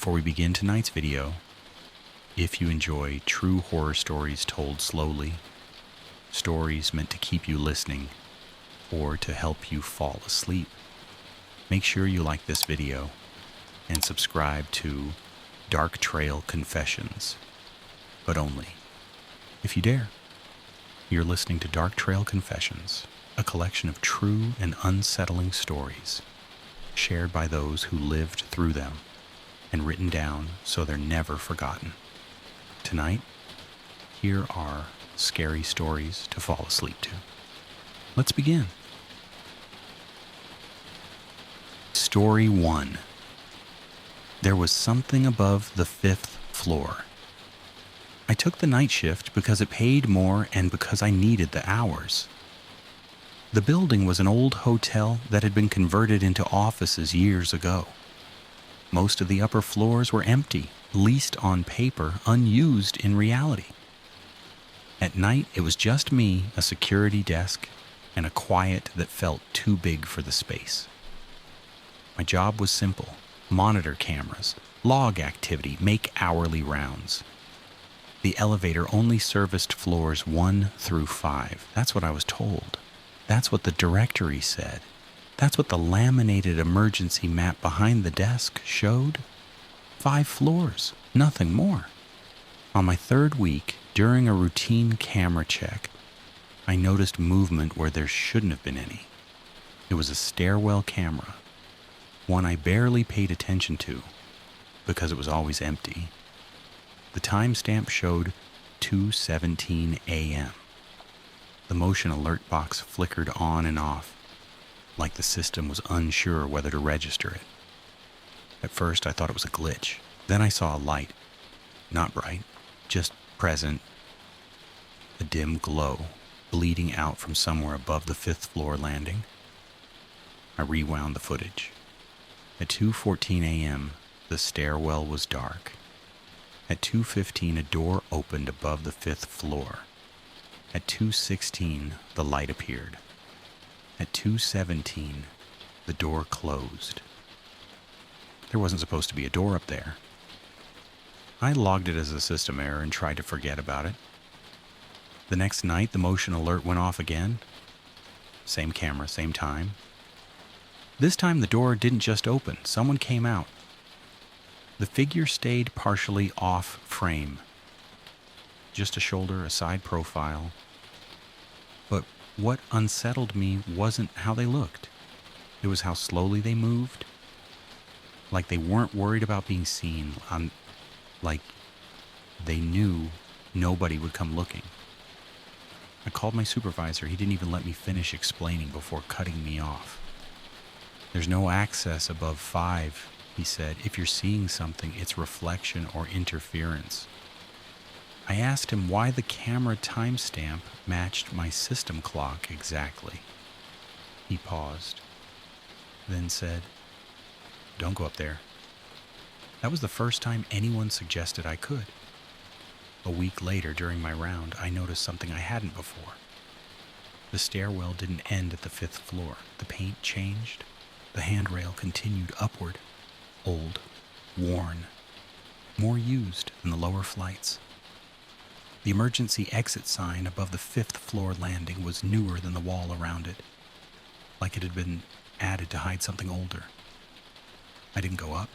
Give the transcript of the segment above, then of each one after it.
Before we begin tonight's video, if you enjoy true horror stories told slowly, stories meant to keep you listening or to help you fall asleep, make sure you like this video and subscribe to Dark Trail Confessions, but only if you dare. You're listening to Dark Trail Confessions, a collection of true and unsettling stories shared by those who lived through them and written down so they're never forgotten. Tonight, here are scary stories to fall asleep to. Let's begin. Story 1. There was something above the 5th floor. I took the night shift because it paid more and because I needed the hours. The building was an old hotel that had been converted into offices years ago. Most of the upper floors were empty, leased on paper, unused in reality. At night, it was just me, a security desk, and a quiet that felt too big for the space. My job was simple: monitor cameras, log activity, make hourly rounds. The elevator only serviced floors 1 through 5. That's what I was told. That's what the directory said. That's what the laminated emergency map behind the desk showed. 5 floors, nothing more. On my 3rd week, during a routine camera check, I noticed movement where there shouldn't have been any. It was a stairwell camera, one I barely paid attention to because it was always empty. The timestamp showed 2:17 a.m. The motion alert box flickered on and off, like the system was unsure whether to register it. At first, I thought it was a glitch. Then I saw a light. Not bright, just present. A dim glow, bleeding out from somewhere above the 5th floor landing. I rewound the footage. At 2:14 a.m., the stairwell was dark. At 2:15, a door opened above the 5th floor. At 2:16, the light appeared. At 2:17, the door closed. There wasn't supposed to be a door up there. I logged it as a system error and tried to forget about it. The next night, the motion alert went off again. Same camera, same time. This time, the door didn't just open. Someone came out. The figure stayed partially off frame. Just a shoulder, a side profile. But what unsettled me wasn't how they looked. It was how slowly they moved. Like they weren't worried about being seen. Like they knew nobody would come looking. I called my supervisor. He didn't even let me finish explaining before cutting me off. There's no access above 5, he said. If you're seeing something, it's reflection or interference. I asked him why the camera timestamp matched my system clock exactly. He paused, then said, "Don't go up there." That was the first time anyone suggested I could. A week later, during my round, I noticed something I hadn't before. The stairwell didn't end at the 5th floor. The paint changed. The handrail continued upward, old, worn, more used than the lower flights. The emergency exit sign above the 5th floor landing was newer than the wall around it, like it had been added to hide something older. I didn't go up.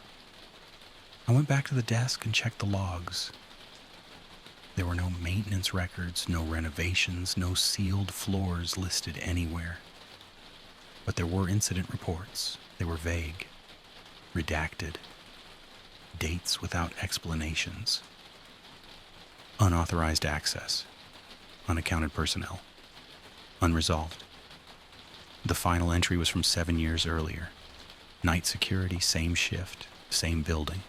I went back to the desk and checked the logs. There were no maintenance records, no renovations, no sealed floors listed anywhere. But there were incident reports. They were vague, redacted, dates without explanations. Unauthorized access, unaccounted personnel, unresolved. The final entry was from 7 years earlier. Night security, same shift, same building.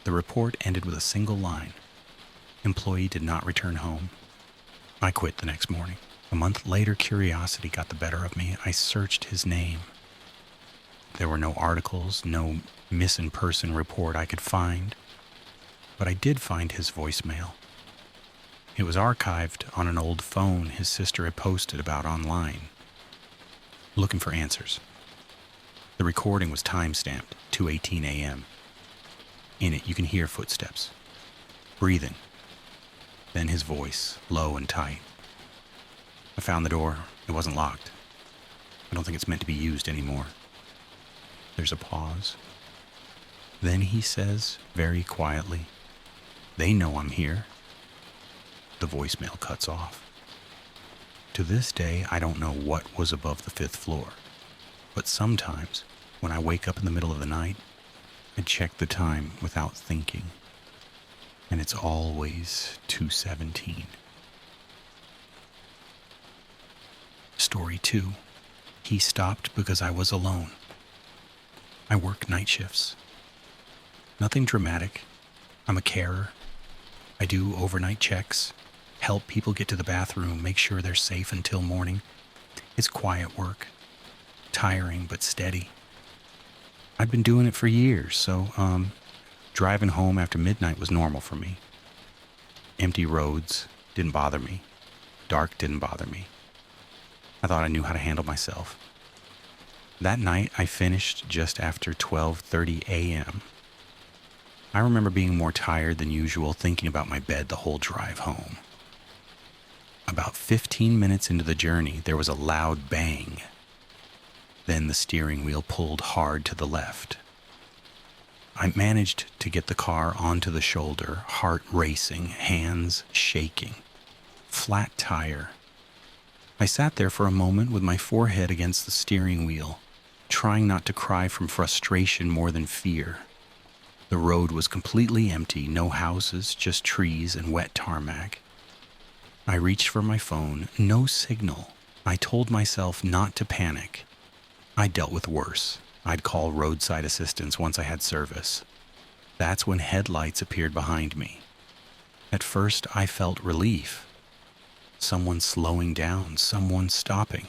The report ended with a single line: employee did not return home. I quit the next morning. A month later, curiosity got the better of me. I searched his name. There were no articles, no missing person report I could find. But I did find his voicemail. It was archived on an old phone his sister had posted about online. Looking for answers. The recording was time-stamped, 2:18 a.m. In it, you can hear footsteps, breathing, then his voice, low and tight. I found the door. It wasn't locked. I don't think it's meant to be used anymore. There's a pause. Then he says, very quietly, "They know I'm here." The voicemail cuts off. To this day, I don't know what was above the 5th floor. But sometimes, when I wake up in the middle of the night, I check the time without thinking. And it's always 2:17. Story 2. He stopped because I was alone. I work night shifts. Nothing dramatic. I'm a carer. I do overnight checks, help people get to the bathroom, make sure they're safe until morning. It's quiet work. Tiring but steady. I'd been doing it for years, so driving home after midnight was normal for me. Empty roads didn't bother me. Dark didn't bother me. I thought I knew how to handle myself. That night, I finished just after 12:30 a.m. I remember being more tired than usual, thinking about my bed the whole drive home. About 15 minutes into the journey, there was a loud bang. Then the steering wheel pulled hard to the left. I managed to get the car onto the shoulder, heart racing, hands shaking. Flat tire. I sat there for a moment with my forehead against the steering wheel, trying not to cry from frustration more than fear. The road was completely empty, no houses, just trees and wet tarmac. I reached for my phone, no signal. I told myself not to panic. I dealt with worse. I'd call roadside assistance once I had service. That's when headlights appeared behind me. At first, I felt relief. Someone slowing down, someone stopping.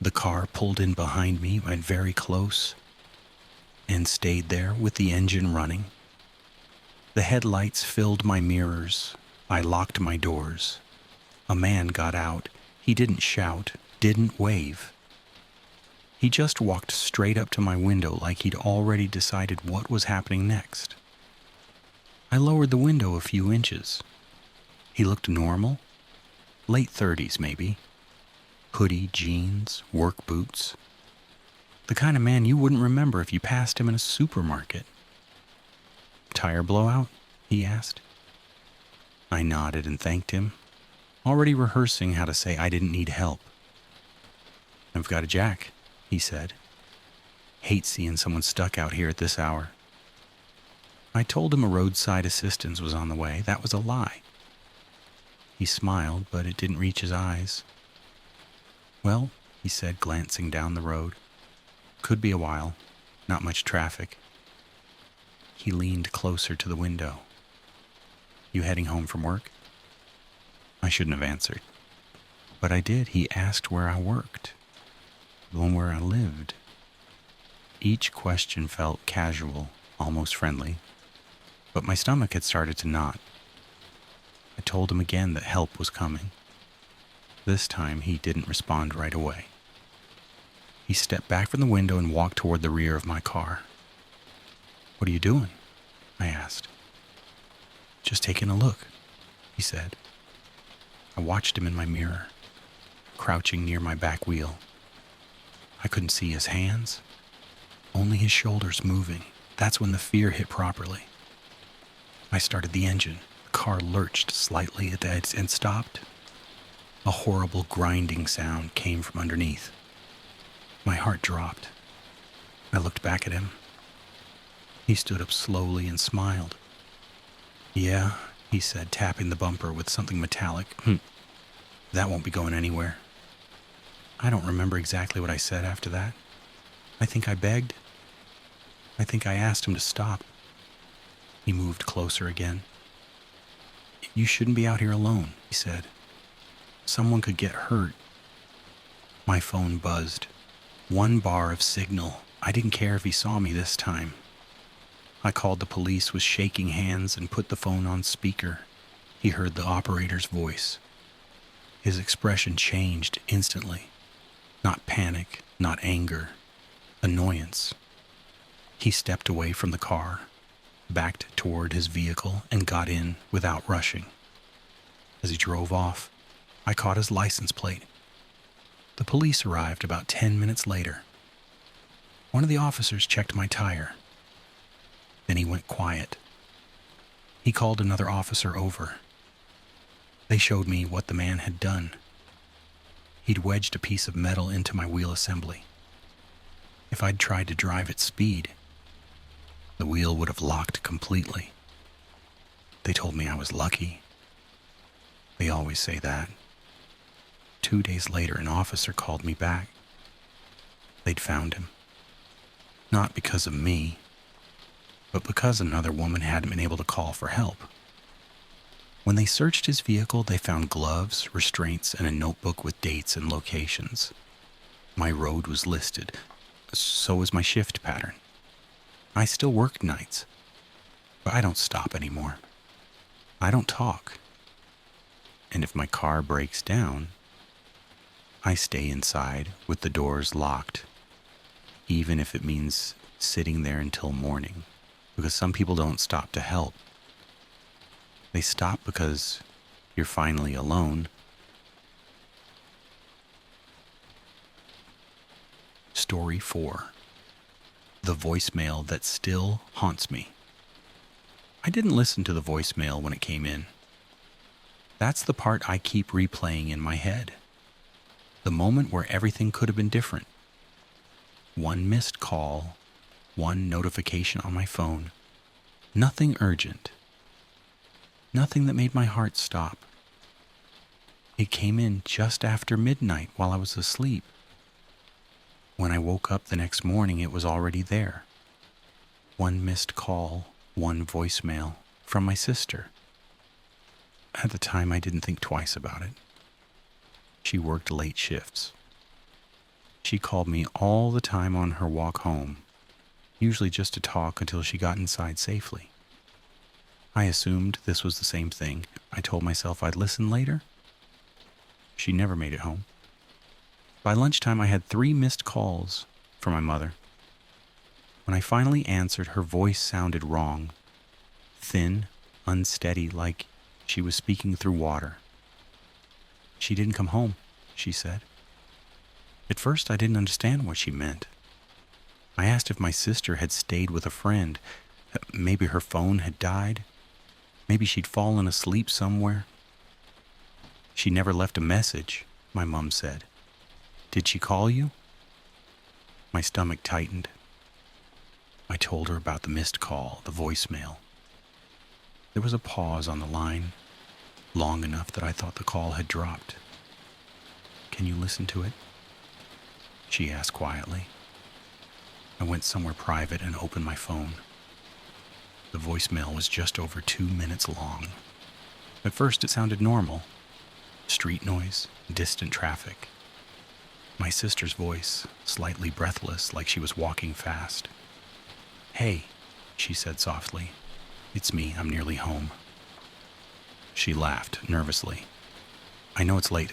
The car pulled in behind me, went very close, and stayed there with the engine running. The headlights filled my mirrors. I locked my doors. A man got out. He didn't shout, didn't wave. He just walked straight up to my window like he'd already decided what was happening next. I lowered the window a few inches. He looked normal. Late 30s, maybe. Hoodie, jeans, work boots. The kind of man you wouldn't remember if you passed him in a supermarket. "Tire blowout?" he asked. I nodded and thanked him, already rehearsing how to say I didn't need help. "I've got a jack," he said. "Hate seeing someone stuck out here at this hour." I told him a roadside assistance was on the way. That was a lie. He smiled, but it didn't reach his eyes. "Well," he said, glancing down the road. "Could be a while. Not much traffic." He leaned closer to the window. "You heading home from work?" I shouldn't have answered. But I did. He asked where I worked. The one where I lived. Each question felt casual, almost friendly. But my stomach had started to knot. I told him again that help was coming. This time he didn't respond right away. He stepped back from the window and walked toward the rear of my car. "What are you doing?" I asked. "Just taking a look," he said. I watched him in my mirror, crouching near my back wheel. I couldn't see his hands, only his shoulders moving. That's when the fear hit properly. I started the engine. The car lurched slightly at the edge and stopped. A horrible grinding sound came from underneath. My heart dropped. I looked back at him. He stood up slowly and smiled. "Yeah," he said, tapping the bumper with something metallic. "That won't be going anywhere." I don't remember exactly what I said after that. I think I begged. I think I asked him to stop. He moved closer again. "You shouldn't be out here alone," he said. "Someone could get hurt." My phone buzzed. 1 bar of signal. I didn't care if he saw me this time. I called the police with shaking hands and put the phone on speaker. He heard the operator's voice. His expression changed instantly. Not panic, not anger, annoyance. He stepped away from the car. backed toward his vehicle, and got in without rushing. As he drove off, I caught his license plate. The police arrived about 10 minutes later. One of the officers checked my tire. Then he went quiet. He called another officer over. They showed me what the man had done. He'd wedged a piece of metal into my wheel assembly. If I'd tried to drive at speed, the wheel would have locked completely. They told me I was lucky. They always say that. 2 days later, an officer called me back. They'd found him. Not because of me, but because another woman hadn't been able to call for help. When they searched his vehicle, they found gloves, restraints, and a notebook with dates and locations. My road was listed. So was my shift pattern. I still work nights, but I don't stop anymore. I don't talk. And if my car breaks down, I stay inside with the doors locked, even if it means sitting there until morning, because some people don't stop to help. They stop because you're finally alone. Story 4. The voicemail that still haunts me. I didn't listen to the voicemail when it came in. That's the part I keep replaying in my head. The moment where everything could have been different. One missed call, one notification on my phone. Nothing urgent. Nothing that made my heart stop. It came in just after midnight while I was asleep. When I woke up the next morning, it was already there. One missed call, one voicemail from my sister. At the time, I didn't think twice about it. She worked late shifts. She called me all the time on her walk home, usually just to talk until she got inside safely. I assumed this was the same thing. I told myself I'd listen later. She never made it home. By lunchtime, I had 3 missed calls from my mother. When I finally answered, her voice sounded wrong. Thin, unsteady, like she was speaking through water. She didn't come home, she said. At first, I didn't understand what she meant. I asked if my sister had stayed with a friend. Maybe her phone had died. Maybe she'd fallen asleep somewhere. She never left a message, my mom said. Did she call you? My stomach tightened. I told her about the missed call, the voicemail. There was a pause on the line, long enough that I thought the call had dropped. Can you listen to it? She asked quietly. I went somewhere private and opened my phone. The voicemail was just over 2 minutes long. At first it sounded normal. Street noise, distant traffic. My sister's voice, slightly breathless, like she was walking fast. Hey, she said softly. It's me, I'm nearly home. She laughed nervously. I know it's late,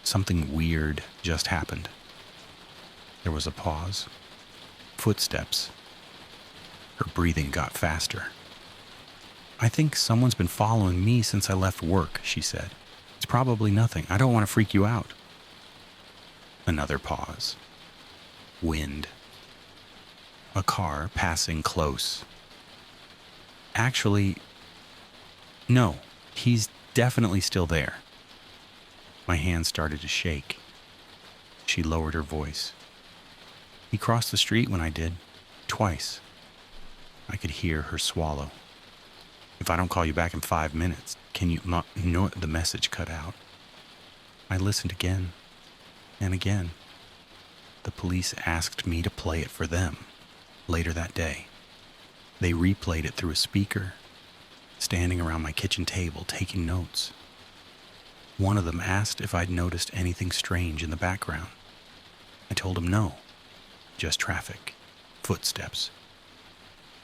something weird just happened. There was a pause. Footsteps. Her breathing got faster. I think someone's been following me since I left work, she said. It's probably nothing. I don't want to freak you out. Another pause. Wind. A car passing close. Actually, no, he's definitely still there. My hand started to shake. She lowered her voice. He crossed the street when I did. Twice. I could hear her swallow. If I don't call you back in 5 minutes, can you... No, the message cut out. I listened again and again. The police asked me to play it for them later that day. They replayed it through a speaker, standing around my kitchen table taking notes. One of them asked if I'd noticed anything strange in the background. I told him no, just traffic, footsteps.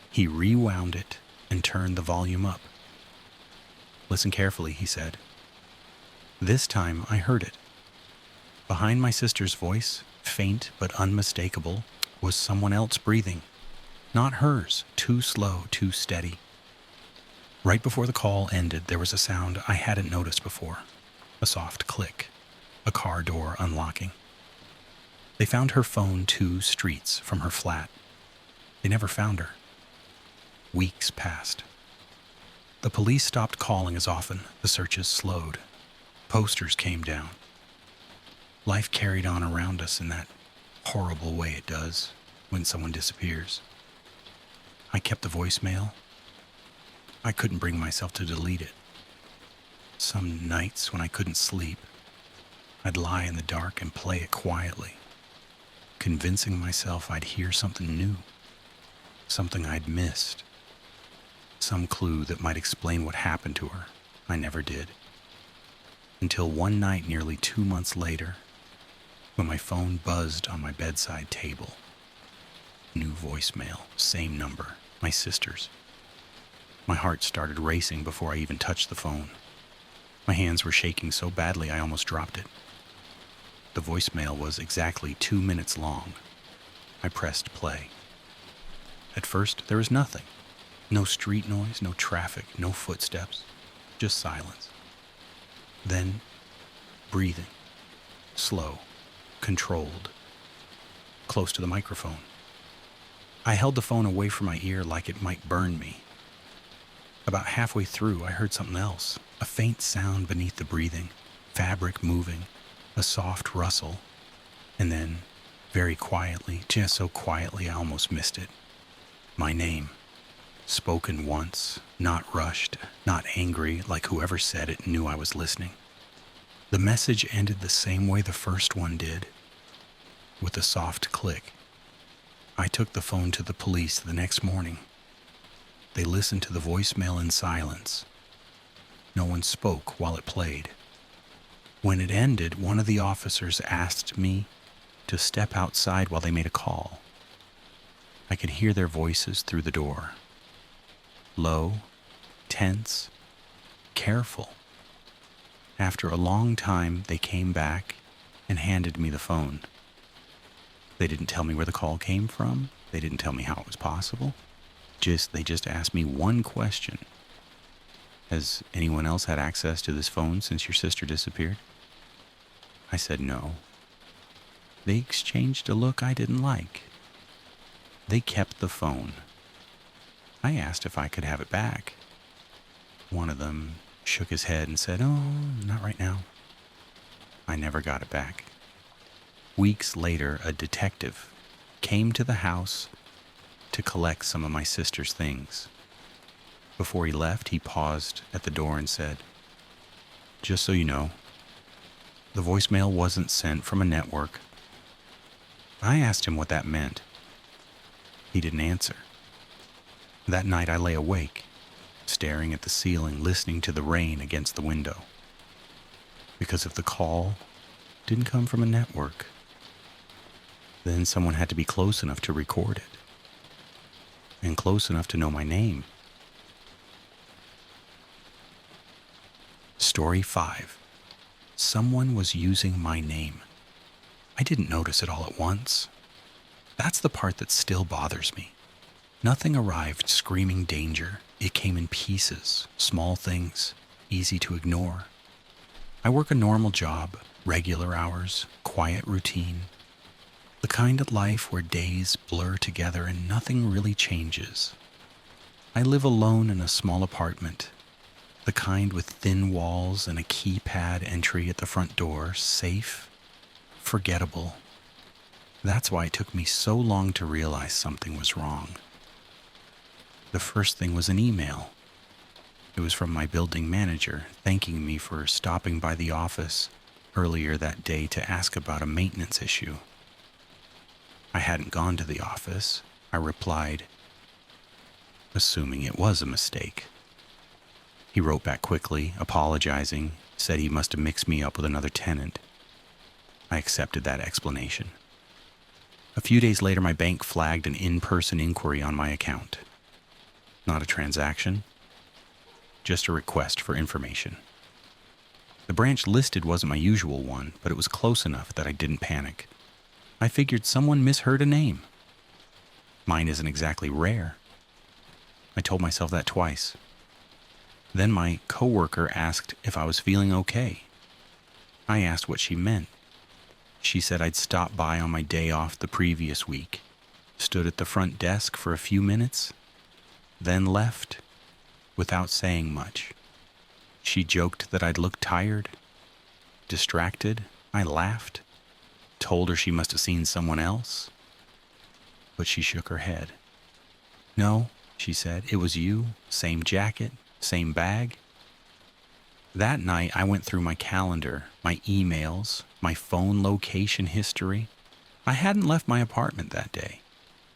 He rewound it and turned the volume up. Listen carefully, he said. This time I heard it. Behind my sister's voice, faint but unmistakable, was someone else breathing. Not hers. Too slow, too steady. Right before the call ended, there was a sound I hadn't noticed before. A soft click. A car door unlocking. They found her phone 2 streets from her flat. They never found her. Weeks passed. The police stopped calling as often. The searches slowed. Posters came down. Life carried on around us in that horrible way it does when someone disappears. I kept the voicemail. I couldn't bring myself to delete it. Some nights when I couldn't sleep, I'd lie in the dark and play it quietly, convincing myself I'd hear something new, something I'd missed, some clue that might explain what happened to her. I never did. Until one night nearly 2 months later, when my phone buzzed on my bedside table. New voicemail, same number, my sister's. My heart started racing before I even touched the phone. My hands were shaking so badly I almost dropped it. The voicemail was exactly 2 minutes long. I pressed play. At first, there was nothing. No street noise, no traffic, no footsteps, just silence. Then, breathing, slow, controlled, close to the microphone. I held the phone away from my ear like it might burn me. About halfway through, I heard something else, a faint sound beneath the breathing, fabric moving, a soft rustle, and then, very quietly, just so quietly I almost missed it, my name. Spoken once, not rushed, not angry like whoever said it knew I was listening. The message ended the same way the first one did, with a soft click. I took the phone to the police the next morning. They listened to the voicemail in silence. No one spoke while it played. When it ended, one of the officers asked me to step outside while they made a call. I could hear their voices through the door. Low, tense, careful. After a long time, they came back and handed me the phone. They didn't tell me where the call came from. They didn't tell me how it was possible. They just asked me one question. Has anyone else had access to this phone since your sister disappeared? I said no. They exchanged a look I didn't like. They kept the phone. I asked if I could have it back. One of them shook his head and said, "Oh, not right now." I never got it back. Weeks later, a detective came to the house to collect some of my sister's things. Before he left, he paused at the door and said, "Just so you know, the voicemail wasn't sent from a network." I asked him what that meant. He didn't answer. That night I lay awake, staring at the ceiling, listening to the rain against the window. Because if the call didn't come from a network, then someone had to be close enough to record it, and close enough to know my name. Story 5. Someone was using my name. I didn't notice it all at once. That's the part that still bothers me. Nothing arrived screaming danger. It came in pieces, small things, easy to ignore. I work a normal job, regular hours, quiet routine. The kind of life where days blur together and nothing really changes. I live alone in a small apartment, the kind with thin walls and a keypad entry at the front door, safe, forgettable. That's why it took me so long to realize something was wrong. The first thing was an email. It was from my building manager, thanking me for stopping by the office earlier that day to ask about a maintenance issue. I hadn't gone to the office. I replied, assuming it was a mistake. He wrote back quickly, apologizing, said he must have mixed me up with another tenant. I accepted that explanation. A few days later, my bank flagged an in-person inquiry on my account. Not a transaction, just a request for information. The branch listed wasn't my usual one, but it was close enough that I didn't panic. I figured someone misheard a name. Mine isn't exactly rare. I told myself that twice. Then my coworker asked if I was feeling okay. I asked what she meant. She said I'd stopped by on my day off the previous week, stood at the front desk for a few minutes, then left without saying much. She joked that I'd looked tired, distracted. I laughed, told her she must have seen someone else, but she shook her head. No, she said, it was you, same jacket, same bag. That night, I went through my calendar, my emails, my phone location history. I hadn't left my apartment that day.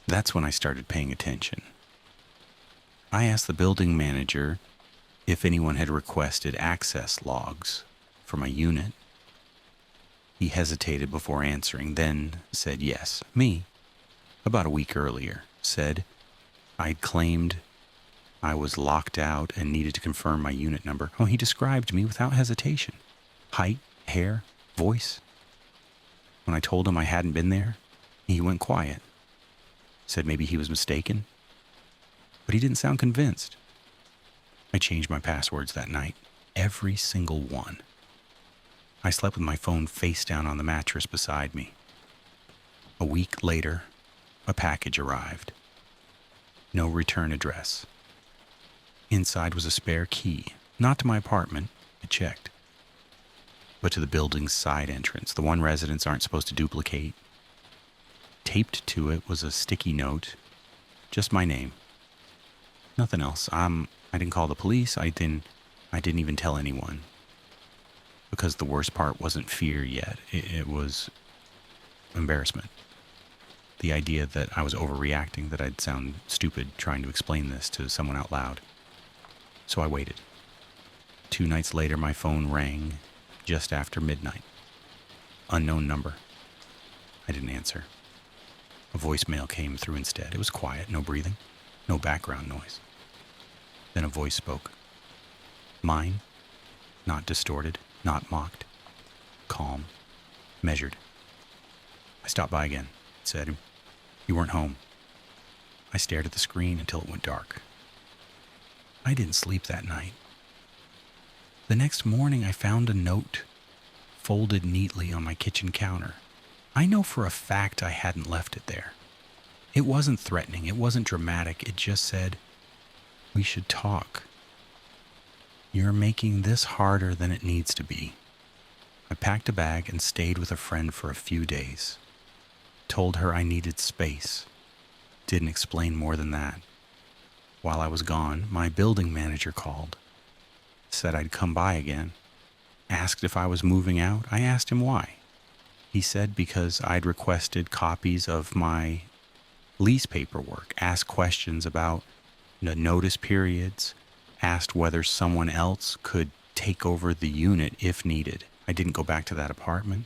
That's when I started paying attention. I asked the building manager if anyone had requested access logs for my unit. He hesitated before answering, then said yes. Me, about a week earlier, said I'd claimed I was locked out and needed to confirm my unit number. Oh, he described me without hesitation. Height, hair, voice. When I told him I hadn't been there, he went quiet. Said maybe he was mistaken, but he didn't sound convinced. I changed my passwords that night, every single one. I slept with my phone face down on the mattress beside me. A week later, a package arrived. No return address. Inside was a spare key, not to my apartment, I checked, but to the building's side entrance, the one residents aren't supposed to duplicate. Taped to it was a sticky note, just my name. Nothing else. I didn't call the police. I didn't even tell anyone. Because the worst part wasn't fear yet. It was embarrassment. The idea that I was overreacting, that I'd sound stupid trying to explain this to someone out loud. So I waited. 2 nights later, my phone rang just after midnight. Unknown number. I didn't answer. A voicemail came through instead. It was quiet, no breathing, no background noise. Then a voice spoke. Mine, not distorted, not mocked, calm, measured. I stopped by again. It said, "You weren't home." I stared at the screen until it went dark. I didn't sleep that night. The next morning, I found a note folded neatly on my kitchen counter. I know for a fact I hadn't left it there. It wasn't threatening. It wasn't dramatic. It just said, "We should talk. You're making this harder than it needs to be." I packed a bag and stayed with a friend for a few days. Told her I needed space. Didn't explain more than that. While I was gone, my building manager called. Said I'd come by again. Asked if I was moving out. I asked him why. He said because I'd requested copies of my lease paperwork, asked questions about the notice periods, asked whether someone else could take over the unit if needed. I didn't go back to that apartment.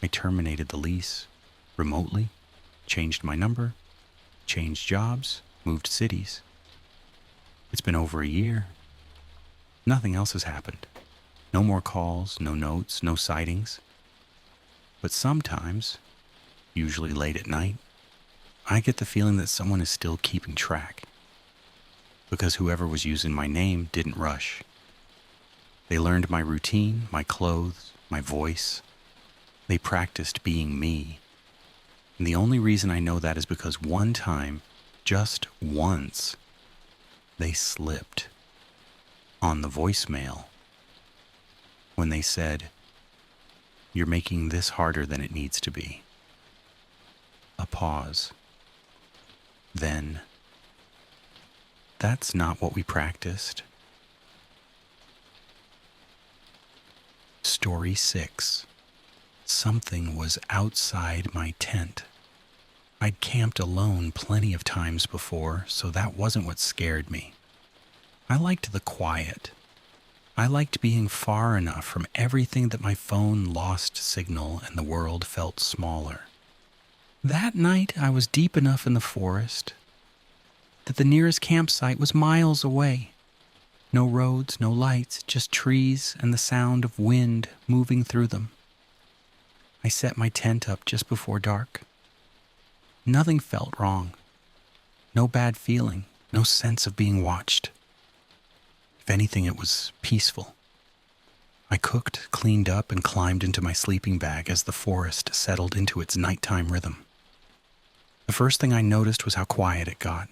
I terminated the lease remotely, changed my number, changed jobs, moved cities. It's been over a year. Nothing else has happened. No more calls, no notes, no sightings. But sometimes, usually late at night, I get the feeling that someone is still keeping track. Because whoever was using my name didn't rush. They learned my routine, my clothes, my voice. They practiced being me. And the only reason I know that is because one time, just once, they slipped on the voicemail when they said, "You're making this harder than it needs to be." A pause. Then, "That's not what we practiced." Story 6. Something was outside my tent. I'd camped alone plenty of times before, so that wasn't what scared me. I liked the quiet. I liked being far enough from everything that my phone lost signal and the world felt smaller. That night, I was deep enough in the forest that the nearest campsite was miles away. No roads, no lights, just trees and the sound of wind moving through them. I set my tent up just before dark. Nothing felt wrong. No bad feeling, no sense of being watched. If anything, it was peaceful. I cooked, cleaned up, and climbed into my sleeping bag as the forest settled into its nighttime rhythm. The first thing I noticed was how quiet it got.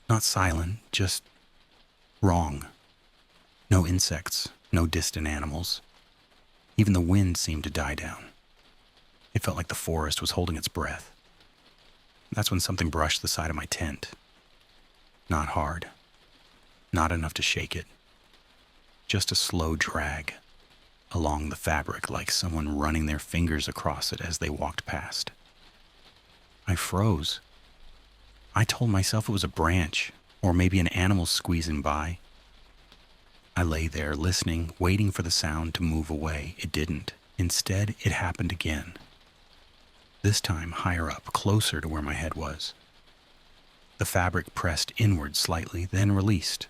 Not silent, just wrong. No insects, no distant animals. Even the wind seemed to die down. It felt like the forest was holding its breath. That's when something brushed the side of my tent. Not hard. Not enough to shake it. Just a slow drag along the fabric, like someone running their fingers across it as they walked past. I froze. I told myself it was a branch, or maybe an animal squeezing by. I lay there listening, waiting for the sound to move away. It didn't. Instead, it happened again. This time higher up, closer to where my head was. The fabric pressed inward slightly, then released.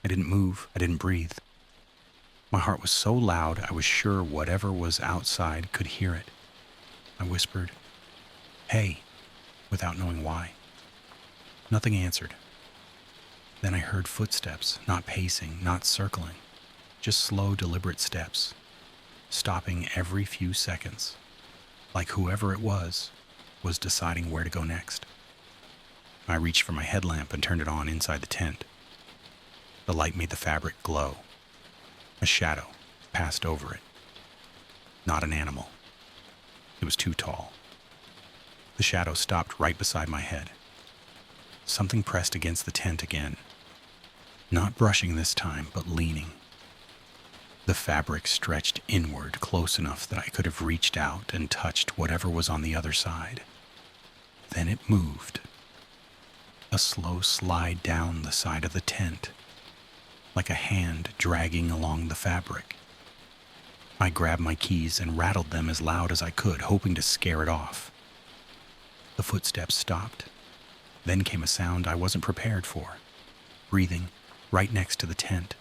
I didn't move. I didn't breathe. My heart was so loud, I was sure whatever was outside could hear it. I whispered, "Hey," without knowing why. Nothing answered. Then I heard footsteps, not pacing, not circling, just slow, deliberate steps, stopping every few seconds, like whoever it was deciding where to go next. I reached for my headlamp and turned it on inside the tent. The light made the fabric glow. A shadow passed over it. Not an animal. It was too tall. The shadow stopped right beside my head. Something pressed against the tent again. Not brushing this time, but leaning. The fabric stretched inward close enough that I could have reached out and touched whatever was on the other side. Then it moved. A slow slide down the side of the tent, like a hand dragging along the fabric. I grabbed my keys and rattled them as loud as I could, hoping to scare it off. The footsteps stopped. Then came a sound I wasn't prepared for. Breathing right next to the tent.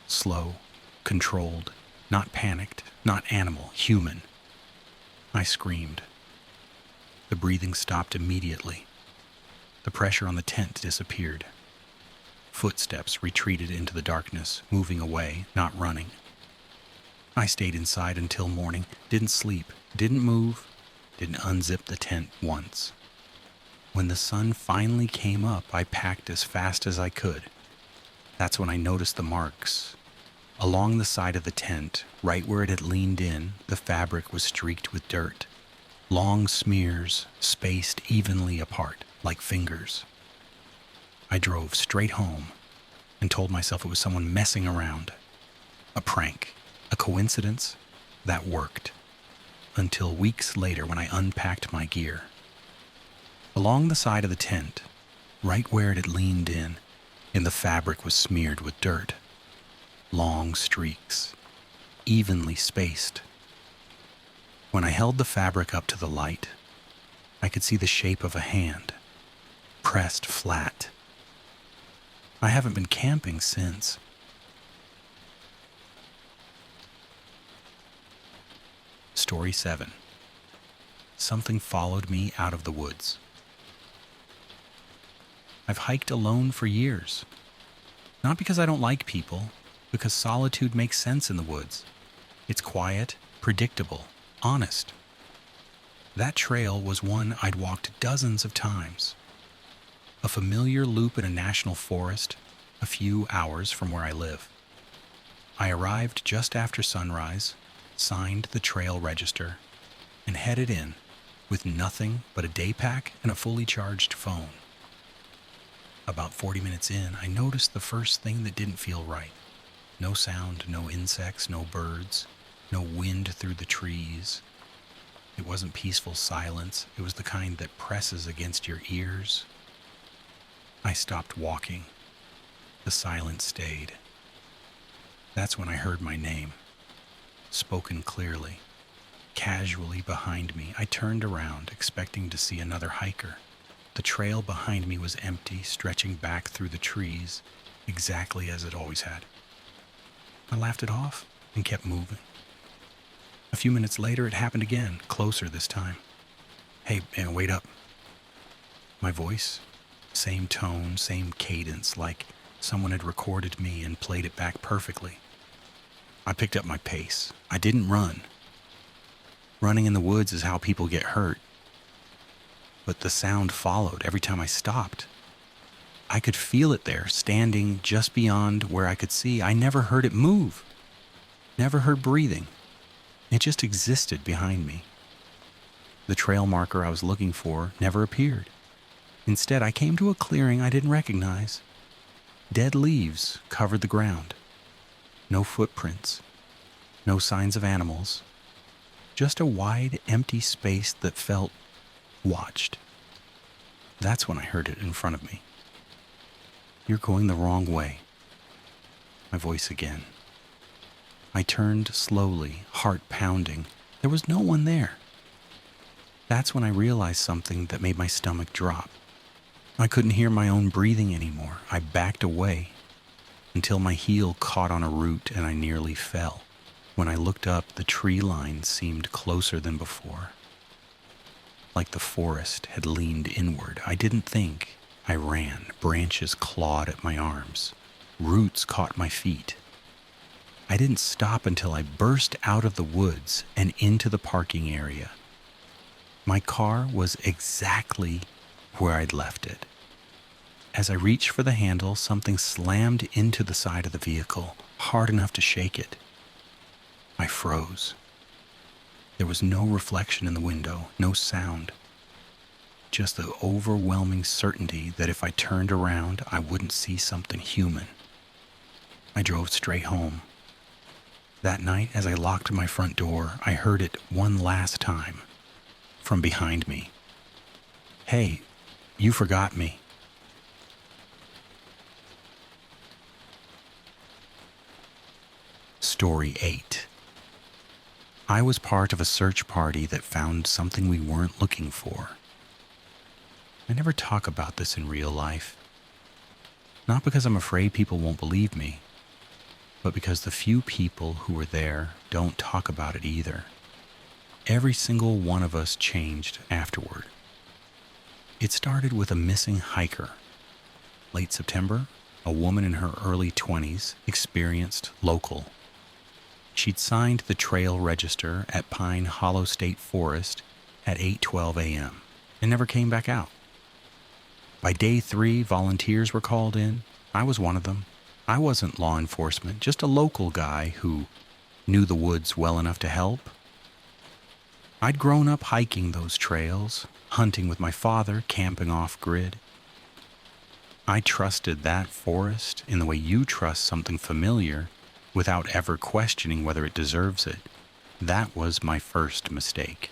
Slow, controlled, not panicked, not animal, human. I screamed. The breathing stopped immediately. The pressure on the tent disappeared. Footsteps retreated into the darkness, moving away, not running. I stayed inside until morning, didn't sleep, didn't move, didn't unzip the tent once. When the sun finally came up, I packed as fast as I could. That's when I noticed the marks. Along the side of the tent, right where it had leaned in, the fabric was streaked with dirt. Long smears, spaced evenly apart, like fingers. I drove straight home and told myself it was someone messing around. A prank, a coincidence that worked. Until weeks later when I unpacked my gear. Along the side of the tent, right where it had leaned in, the fabric was smeared with dirt. Long streaks, evenly spaced. When I held the fabric up to the light, I could see the shape of a hand, pressed flat. I haven't been camping since. Story 7. Something followed me out of the woods. I've hiked alone for years. Not because I don't like people, because solitude makes sense in the woods. It's quiet, predictable, honest. That trail was one I'd walked dozens of times. A familiar loop in a national forest, a few hours from where I live. I arrived just after sunrise, signed the trail register, and headed in with nothing but a day pack and a fully charged phone. About 40 minutes in, I noticed the first thing that didn't feel right. No sound, no insects, no birds, no wind through the trees. It wasn't peaceful silence. It was the kind that presses against your ears. I stopped walking. The silence stayed. That's when I heard my name, spoken clearly. Casually behind me, I turned around, expecting to see another hiker. The trail behind me was empty, stretching back through the trees, exactly as it always had. I laughed it off and kept moving. A few minutes later, it happened again, closer this time. "Hey, man, wait up." My voice, Same tone, same cadence, like someone had recorded me and played it back perfectly. I picked up my pace. I didn't run. Running in the woods is how people get hurt. But the sound followed every time I stopped. I could feel it there, standing just beyond where I could see. I never heard it move. Never heard breathing. It just existed behind me. The trail marker I was looking for never appeared. Instead, I came to a clearing I didn't recognize. Dead leaves covered the ground. No footprints. No signs of animals. Just a wide, empty space that felt watched. That's when I heard it in front of me. "You're going the wrong way." My voice again. I turned slowly, heart pounding. There was no one there. That's when I realized something that made my stomach drop. I couldn't hear my own breathing anymore. I backed away until my heel caught on a root and I nearly fell. When I looked up, the tree line seemed closer than before. Like the forest had leaned inward. I didn't think. I ran. Branches clawed at my arms. Roots caught my feet. I didn't stop until I burst out of the woods and into the parking area. My car was exactly where I'd left it. As I reached for the handle, something slammed into the side of the vehicle, hard enough to shake it. I froze. There was no reflection in the window, no sound. Just the overwhelming certainty that if I turned around, I wouldn't see something human. I drove straight home. That night, as I locked my front door, I heard it one last time from behind me. "Hey, you forgot me." Story 8. I was part of a search party that found something we weren't looking for. I never talk about this in real life. Not because I'm afraid people won't believe me, but because the few people who were there don't talk about it either. Every single one of us changed afterward. It started with a missing hiker. Late September, a woman in her early 20s, experienced local. She'd signed the trail register at Pine Hollow State Forest at 8:12 a.m. and never came back out. By day 3, volunteers were called in. I was one of them. I wasn't law enforcement, just a local guy who knew the woods well enough to help. I'd grown up hiking those trails, hunting with my father, camping off-grid. I trusted that forest in the way you trust something familiar without ever questioning whether it deserves it. That was my first mistake.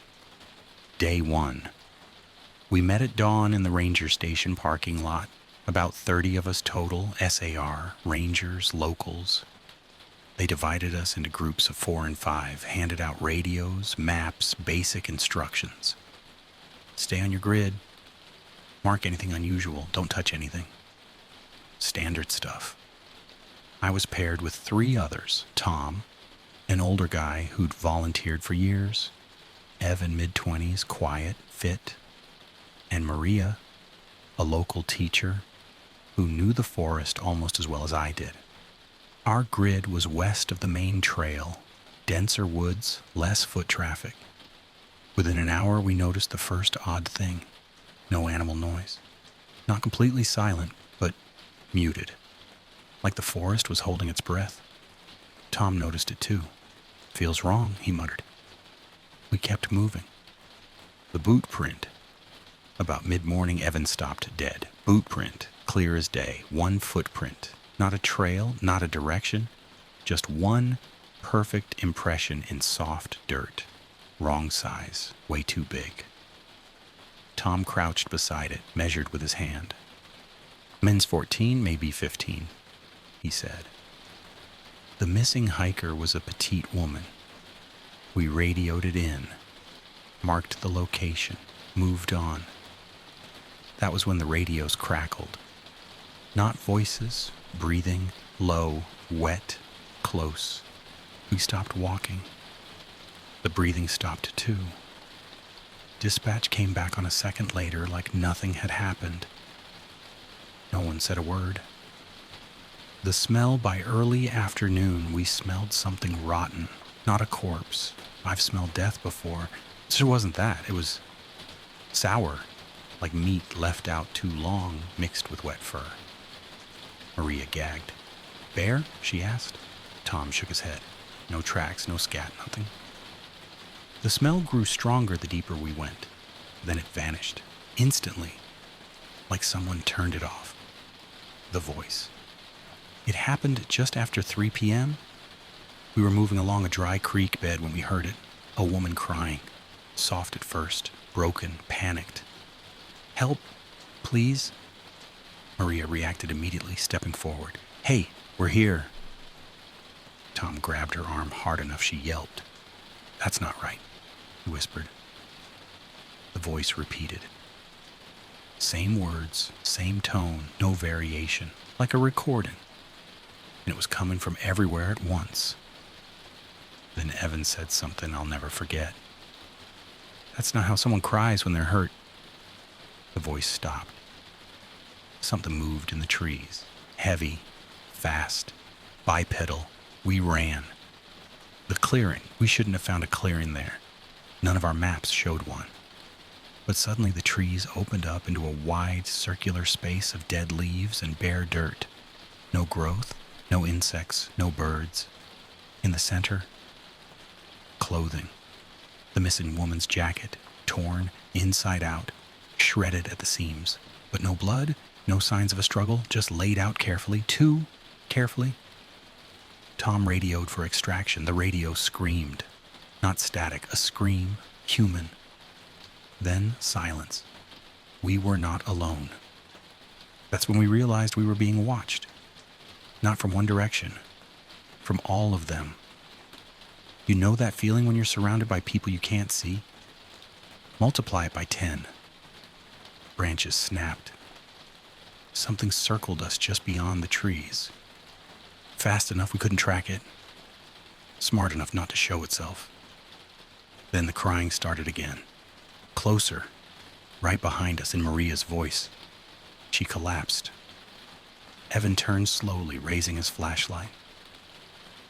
Day 1. We met at dawn in the ranger station parking lot. About 30 of us total, SAR, rangers, locals. They divided us into groups of 4 and 5, handed out radios, maps, basic instructions. Stay on your grid. Mark anything unusual. Don't touch anything. Standard stuff. I was paired with 3 others: Tom, an older guy who'd volunteered for years, Evan, mid-20s, quiet, fit, and Maria, a local teacher who knew the forest almost as well as I did. Our grid was west of the main trail, denser woods, less foot traffic. Within an hour, we noticed the first odd thing: no animal noise. Not completely silent, but muted. Like the forest was holding its breath. Tom noticed it too. "Feels wrong," he muttered. We kept moving. The boot print. About mid-morning, Evan stopped dead. Boot print, clear as day. One footprint. Not a trail, not a direction. Just one perfect impression in soft dirt. Wrong size, way too big. Tom crouched beside it, measured with his hand. "Men's 14, maybe 15. He said. The missing hiker was a petite woman. We radioed it in, marked the location, moved on. That was when the radios crackled. Not voices, breathing, low, wet, close. We stopped walking. The breathing stopped too. Dispatch came back on a second later like nothing had happened. No one said a word. The smell, by early afternoon, we smelled something rotten, not a corpse. I've smelled death before. It just wasn't that. It was sour, like meat left out too long, mixed with wet fur. Maria gagged. Bear? She asked. Tom shook his head. No tracks, no scat, nothing. The smell grew stronger the deeper we went. Then it vanished, instantly, like someone turned it off. The voice. It happened just after 3 p.m. We were moving along a dry creek bed when we heard it. A woman crying. Soft at first, broken, panicked. Help, please? Maria reacted immediately, stepping forward. Hey, we're here. Tom grabbed her arm hard enough she yelped. That's not right, he whispered. The voice repeated. Same words, same tone, no variation, like a recording. And it was coming from everywhere at once. Then Evan said something I'll never forget. That's not how someone cries when they're hurt. The voice stopped. Something moved in the trees. Heavy, fast, bipedal. We ran. The clearing. We shouldn't have found a clearing there. None of our maps showed one. But suddenly the trees opened up into a wide circular space of dead leaves and bare dirt. No growth, no insects, no birds. In the center, clothing. The missing woman's jacket, torn inside out, shredded at the seams. But no blood, no signs of a struggle, just laid out carefully, too carefully. Tom radioed for extraction. The radio screamed. Not static, a scream, human. Then silence. We were not alone. That's when we realized we were being watched. Not from one direction, from all of them. You know that feeling when you're surrounded by people you can't see? Multiply it by 10. Branches snapped. Something circled us just beyond the trees. Fast enough we couldn't track it. Smart enough not to show itself. Then the crying started again. Closer, right behind us in Maria's voice. She collapsed. Evan turned slowly, raising his flashlight.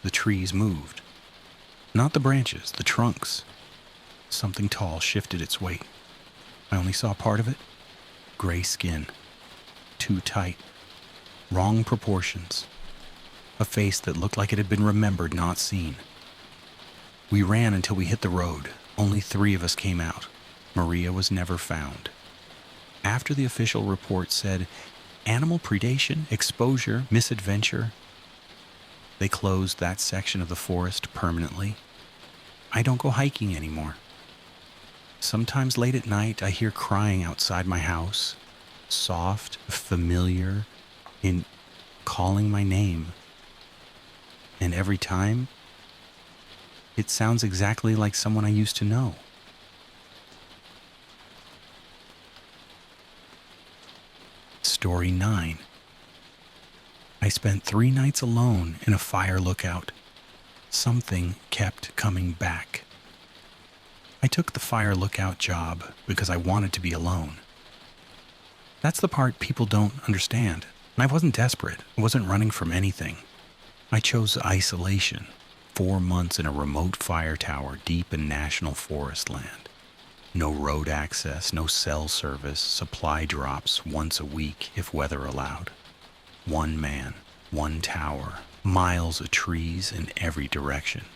The trees moved. Not the branches, the trunks. Something tall shifted its weight. I only saw part of it. Gray skin. Too tight. Wrong proportions. A face that looked like it had been remembered, not seen. We ran until we hit the road. Only 3 of us came out. Maria was never found. After the official report said, animal predation, exposure, misadventure, they closed that section of the forest permanently. I don't go hiking anymore. Sometimes late at night, I hear crying outside my house, soft, familiar, in calling my name. And every time, it sounds exactly like someone I used to know. Story 9. I spent 3 nights alone in a fire lookout. Something kept coming back. I took the fire lookout job because I wanted to be alone. That's the part people don't understand. I wasn't desperate. I wasn't running from anything. I chose isolation. 4 months in a remote fire tower deep in national forest land. No road access, no cell service, supply drops once a week if weather allowed. 1 man, 1 tower, miles of trees in every direction.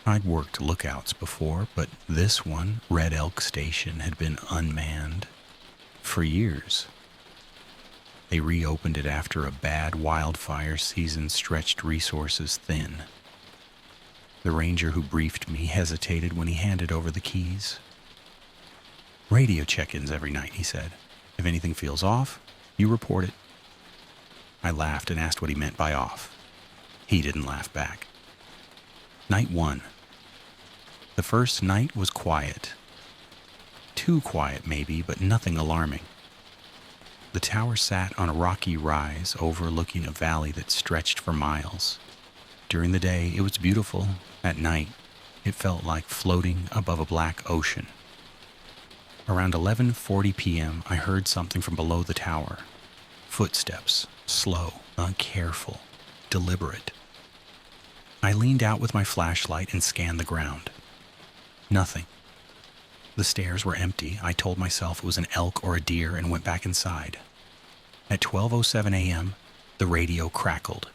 I'd worked lookouts before, but this one, Red Elk Station, had been unmanned for years. They reopened it after a bad wildfire season stretched resources thin. The ranger who briefed me hesitated when he handed over the keys. Radio check-ins every night, he said. If anything feels off, you report it. I laughed and asked what he meant by off. He didn't laugh back. Night 1. The first night was quiet. Too quiet, maybe, but nothing alarming. The tower sat on a rocky rise overlooking a valley that stretched for miles. During the day, it was beautiful. At night, it felt like floating above a black ocean. Around 11:40 p.m., I heard something from below the tower. Footsteps, slow, careful, deliberate. I leaned out with my flashlight and scanned the ground. Nothing. The stairs were empty. I told myself it was an elk or a deer and went back inside. At 12:07 a.m., the radio crackled.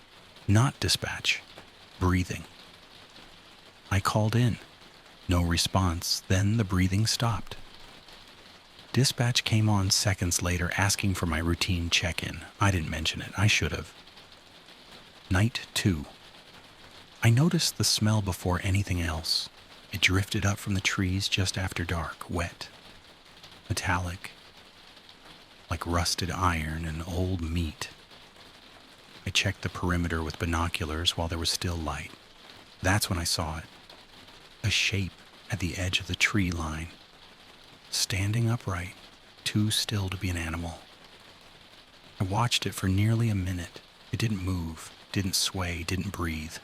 Not dispatch, breathing. I called in. No response. Then the breathing stopped. Dispatch came on seconds later asking for my routine check-in. I didn't mention it. I should have. Night 2. I noticed the smell before anything else. It drifted up from the trees just after dark, wet, metallic, like rusted iron and old meat. I checked the perimeter with binoculars while there was still light. That's when I saw it. A shape at the edge of the tree line, standing upright, too still to be an animal. I watched it for nearly a minute. It didn't move, didn't sway, didn't breathe.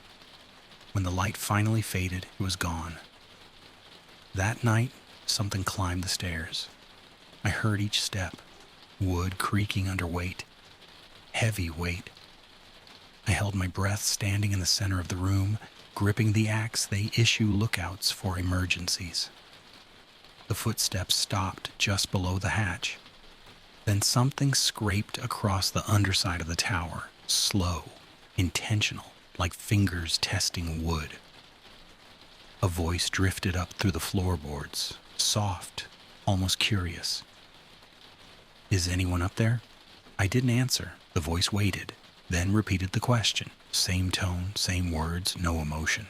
When the light finally faded, it was gone. That night, something climbed the stairs. I heard each step, wood creaking under weight, heavy weight. I held my breath standing in the center of the room, gripping the axe. They issue lookouts for emergencies. The footsteps stopped just below the hatch. Then something scraped across the underside of the tower, slow, intentional, like fingers testing wood. A voice drifted up through the floorboards, soft, almost curious. "Is anyone up there?" I didn't answer. The voice waited, then repeated the question. Same tone, same words, no emotion.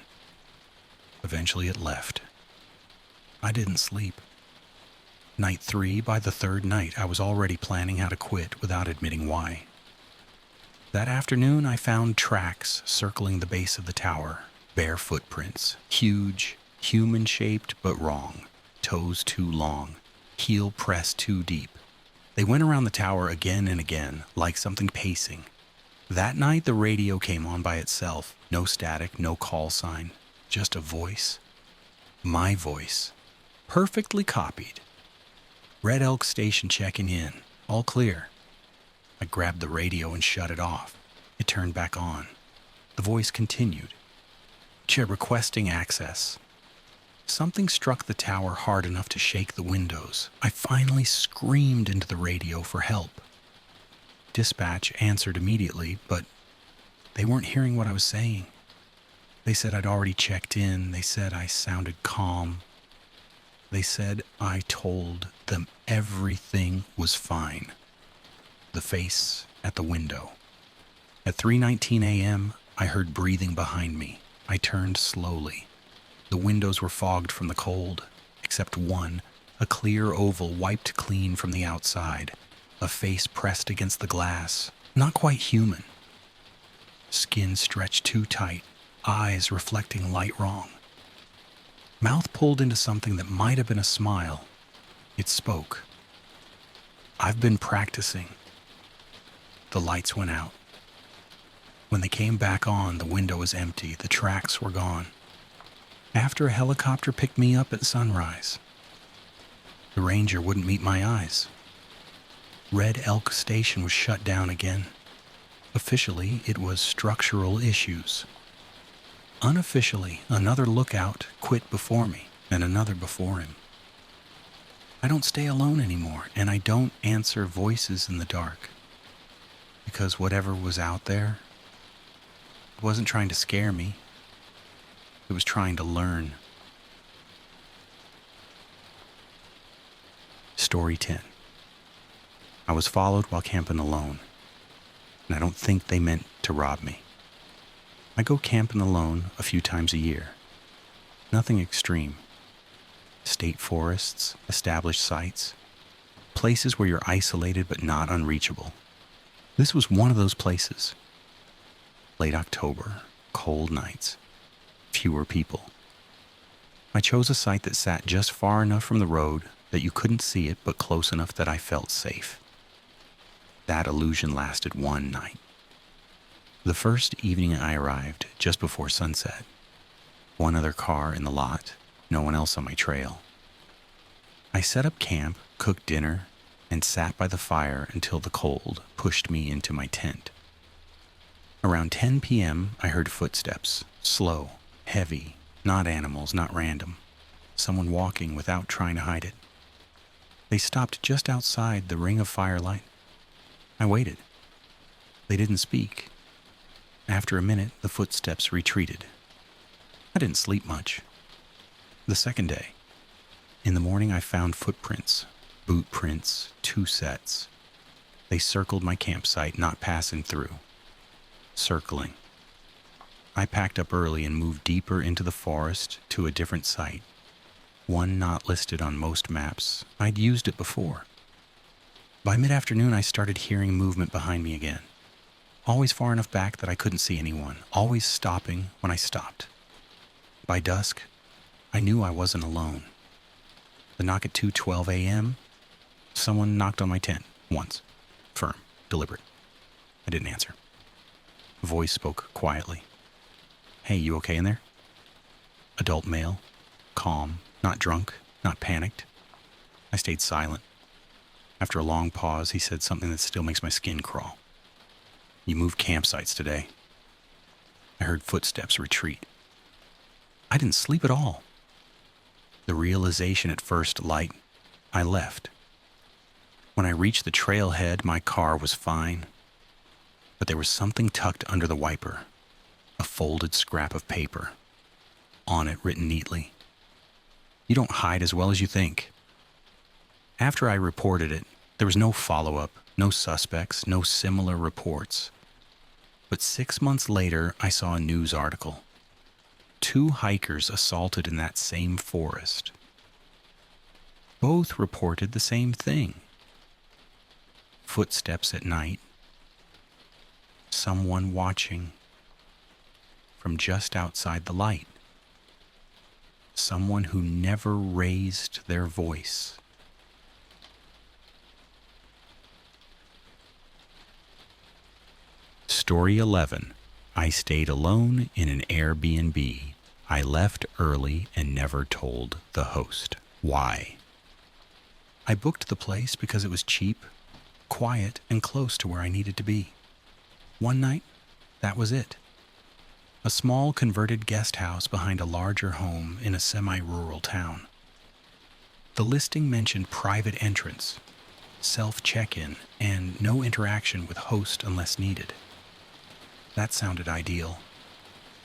Eventually it left. I didn't sleep. Night 3, by the third night, I was already planning how to quit without admitting why. That afternoon, I found tracks circling the base of the tower. Bare footprints, huge, human-shaped but wrong. Toes too long, heel pressed too deep. They went around the tower again and again, like something pacing. That night, the radio came on by itself. No static, no call sign, just a voice. My voice. Perfectly copied. Red Elk Station checking in. All clear. I grabbed the radio and shut it off. It turned back on. The voice continued. Requesting access. Something struck the tower hard enough to shake the windows. I finally screamed into the radio for help. Dispatch answered immediately, but they weren't hearing what I was saying. They said I'd already checked in. They said I sounded calm. They said I told them everything was fine. The face at the window. At 3:19 a.m., I heard breathing behind me. I turned slowly. The windows were fogged from the cold, except one, a clear oval wiped clean from the outside, a face pressed against the glass, not quite human. Skin stretched too tight, eyes reflecting light wrong. Mouth pulled into something that might have been a smile. It spoke. I've been practicing. The lights went out. When they came back on, the window was empty, the tracks were gone. After a helicopter picked me up at sunrise. The ranger wouldn't meet my eyes. Red Elk Station was shut down again. Officially, it was structural issues. Unofficially, another lookout quit before me, and another before him. I don't stay alone anymore, and I don't answer voices in the dark. Because whatever was out there, it wasn't trying to scare me. It was trying to learn. Story 10. I was followed while camping alone, and I don't think they meant to rob me. I go camping alone a few times a year. Nothing extreme. State forests, established sites, places where you're isolated but not unreachable. This was one of those places. Late October, cold nights, fewer people. I chose a site that sat just far enough from the road that you couldn't see it, but close enough that I felt safe. That illusion lasted one night. The first evening I arrived, just before sunset. One other car in the lot, no one else on my trail. I set up camp, cooked dinner, and sat by the fire until the cold pushed me into my tent. Around 10 p.m., I heard footsteps, slow, heavy, not animals, not random. Someone walking without trying to hide it. They stopped just outside the ring of firelight. I waited. They didn't speak. After a minute, the footsteps retreated. I didn't sleep much. The second day, in the morning, I found footprints, boot prints, 2 sets. They circled my campsite, not passing through. Circling. I packed up early and moved deeper into the forest to a different site. One not listed on most maps. I'd used it before. By mid-afternoon, I started hearing movement behind me again. Always far enough back that I couldn't see anyone, always stopping when I stopped. By dusk, I knew I wasn't alone. The knock at 2:12 a.m., someone knocked on my tent, once. Firm, deliberate. I didn't answer. A voice spoke quietly. "Hey, you okay in there?" Adult male, calm, not drunk, not panicked. I stayed silent. After a long pause, he said something that still makes my skin crawl. "You moved campsites today." I heard footsteps retreat. I didn't sleep at all. The realization at first light, I left. When I reached the trailhead, my car was fine, but there was something tucked under the wiper, a folded scrap of paper. On it, written neatly, "You don't hide as well as you think." After I reported it, there was no follow-up, no suspects, no similar reports. But 6 months later, I saw a news article. 2 hikers assaulted in that same forest. Both reported the same thing. Footsteps at night. Someone watching from just outside the light. Someone who never raised their voice. Story 11. I stayed alone in an Airbnb. I left early and never told the host. Why? I booked the place because it was cheap, quiet, and close to where I needed to be. One night, that was it. A small converted guest house behind a larger home in a semi-rural town. The listing mentioned private entrance, self-check-in, and no interaction with host unless needed. That sounded ideal.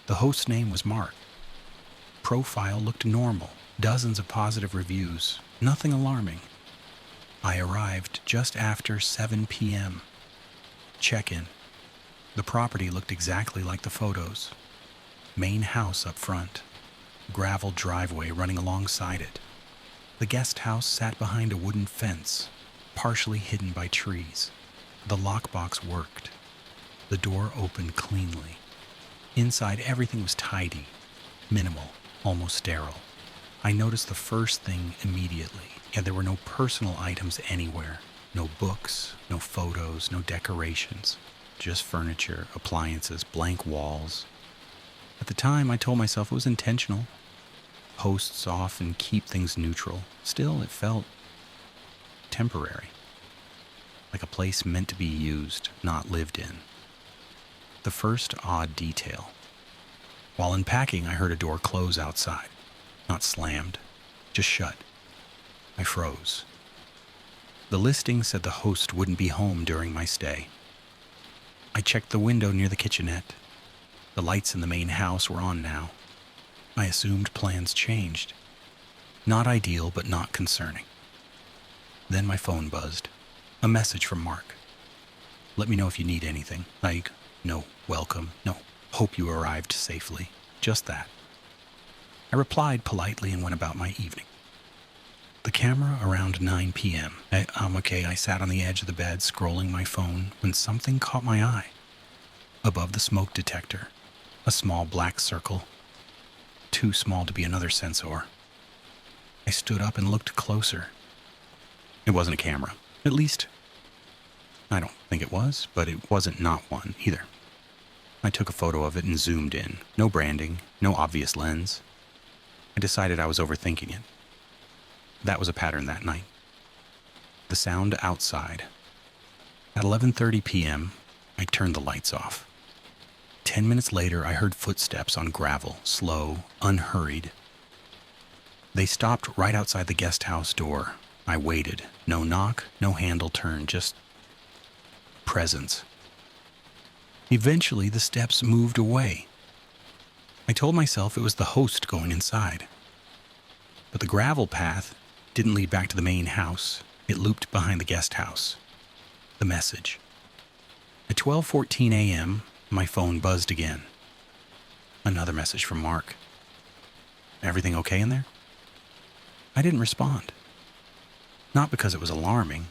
The host's name was Mark. Profile looked normal, dozens of positive reviews, nothing alarming. I arrived just after 7 p.m. Check-in. The property looked exactly like the photos. Main house up front. Gravel driveway running alongside it. The guest house sat behind a wooden fence, partially hidden by trees. The lockbox worked. The door opened cleanly. Inside, everything was tidy, minimal, almost sterile. I noticed the first thing immediately, and there were no personal items anywhere. No books, no photos, no decorations. Just furniture, appliances, blank walls. At the time, I told myself it was intentional. Hosts often keep things neutral. Still, it felt temporary. Like a place meant to be used, not lived in. The first odd detail. While unpacking, I heard a door close outside. Not slammed, just shut. I froze. The listing said the host wouldn't be home during my stay. I checked the window near the kitchenette. The lights in the main house were on now. I assumed plans changed. Not ideal, but not concerning. Then my phone buzzed. A message from Mark. "Let me know if you need anything. Like, no, welcome, no, hope you arrived safely." Just that. I replied politely and went about my evening. The camera around 9 p.m. I'm okay. I sat on the edge of the bed scrolling my phone when something caught my eye. Above the smoke detector, a small black circle. Too small to be another sensor. I stood up and looked closer. It wasn't a camera. At least, I don't think it was, but it wasn't not one either. I took a photo of it and zoomed in. No branding, no obvious lens. I decided I was overthinking it. That was a pattern that night. The sound outside. At 11:30 p.m., I turned the lights off. 10 minutes later, I heard footsteps on gravel, slow, unhurried. They stopped right outside the guest house door. I waited. No knock, no handle turn, just presence. Eventually, the steps moved away. I told myself it was the host going inside. But the gravel path didn't lead back to the main house. It looped behind the guest house. The message. At 12:14 a.m., my phone buzzed again. Another message from Mark. Everything okay in there? I didn't respond. Not because it was alarming,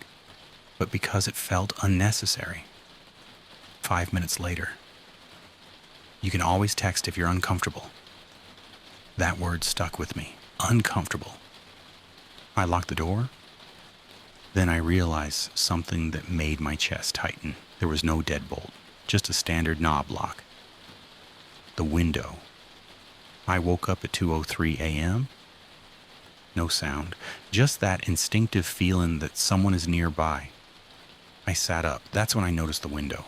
but because it felt unnecessary. 5 minutes later. You can always text if you're uncomfortable. That word stuck with me. Uncomfortable. I locked the door. Then I realized something that made my chest tighten. There was no deadbolt, just a standard knob lock. The window. I woke up at 2:03 a.m. No sound, just that instinctive feeling that someone is nearby. I sat up. That's when I noticed the window.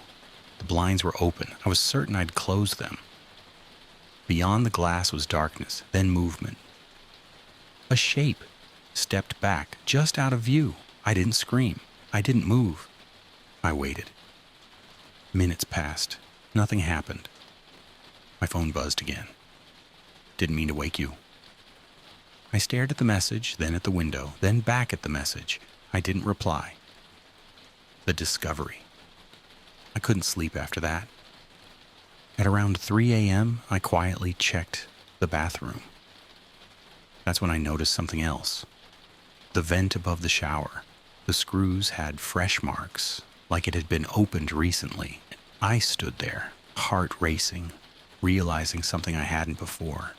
The blinds were open. I was certain I'd closed them. Beyond the glass was darkness, then movement. A shape stepped back, just out of view. I didn't scream. I didn't move. I waited. Minutes passed. Nothing happened. My phone buzzed again. Didn't mean to wake you. I stared at the message, then at the window, then back at the message. I didn't reply. The discovery. I couldn't sleep after that. At around 3 a.m., I quietly checked the bathroom. That's when I noticed something else. The vent above the shower. The screws had fresh marks, like it had been opened recently. I stood there, heart racing, realizing something I hadn't before.